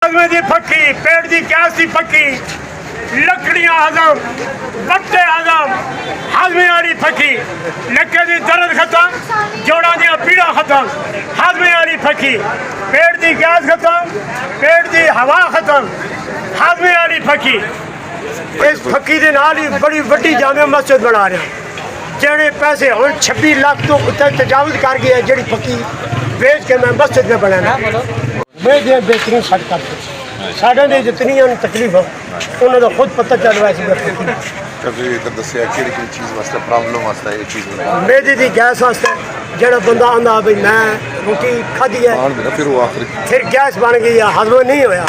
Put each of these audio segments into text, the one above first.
आदमी की फकी, पेट की गैस की फकी, लकड़ियां हजम, पत्ते हजम, हाजमे वाली फकी, लक्के की दर्द खत्म, जोड़ा दी पीड़ा खत्म, हाजमे वाली फकी, पेट की गैस खत्म, पेट की हवा खत्म, हाजमे वाली फकी। इस फकी के नाल ही बड़ी वड्डी जामे मस्जिद बना रहे जेड़े पैसे हुण 26 लाख तो उत्ते तजावुज कर गए जी फकी बेच के मैं मस्जिद में बनाना बेच बेहतरीन सट कर साढ़े ने जितनी तकलीफ हो उन्होंने खुद पता चल रहा है मेदी की गैस वास्ते जो बंदा आंदा भाई मैं रोटी खाधी है फिर गैस बन गई है हजम नहीं होया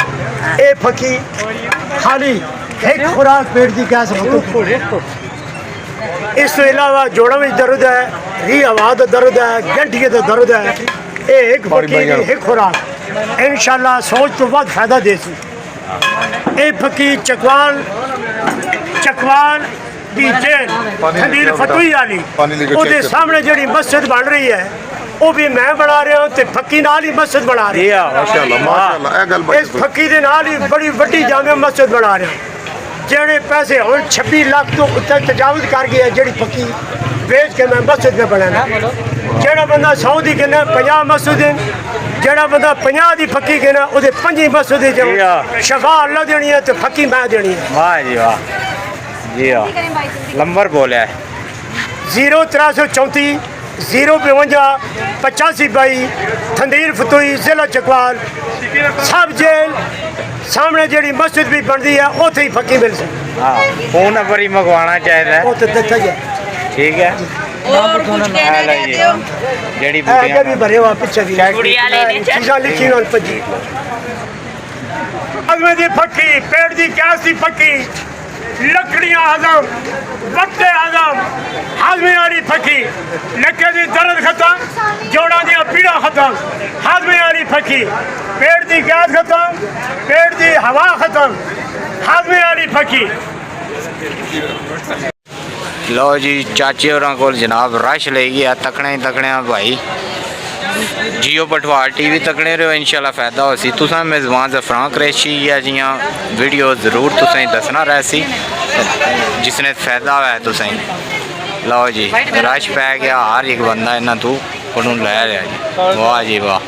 ये फकी खाली एक खुराक पेट की गैस इस तो अलावा जोड़ों में दर्द है री हवा का दर्द है गंठिए का दर्द है ये एक फकी एक खुराक इंशाल्लाह सोच तो बाद फायदा दे सी ये फकी चकवाल की जेल खंडीर फतोई वाली उसके सामने जी मस्जिद बन रही है वो भी मैं बना रहा हूँ तो फकी नाल ही मस्जिद बना रही है इस फकी के नाल ही बड़ी वड्डी जामे मस्जिद बना रहा जेड़े पैसे हुण 26 लाख तो उत्ते तजावुज कर गए जी फकी बेच के मैं मस्जिद में बनाना जेड़ा बंदा 100 की कहना 50 मस्जिद जेड़ा बंदा 50 की फकी कहना वो 5 मस्जिद शफा अल्लाह देनी है तो फकी मैं देनी है। वाह जी वाह जी वाह नंबर बोलिया 0334 052 85 थंदीर फतोई जिला चकवाल सब जेल सामने जी मस्जिद भी बनती है उथे ही फकी मिल सकती। हाँ फोन नंबर ही मंगवाना चाहिए ठीक है जड़ी भी भरे हुआ पिछे भी चीज़ा लिखी भजी आदमी की फकी पेट की गैस की फकी लकड़ियां हजम पत्ते हजम हाजमे वाली फकी लक्के की दर्द खत्म जोड़ा दी पीड़ा खत्म हाजमे वाली फकी पेट की गैस खत्म पेट की हवा खत्म हाजमे वाली फकी। लो जी चाचे होर को जनाब रश ले गया तकने ही तकने भाई जियो पटवार टीवी तकने रहो इंशाल्लाह फायदा हो सी तुसा मेज़बान ज़फ़रान क्रैशी या जियां वीडियो ज़रूर तुसें दसना रह सी जिसने फायदा है तुसें। लो जी रश पै गया हर एक बंदा इन्ना तू को लै लिया जी वाह जी वाह।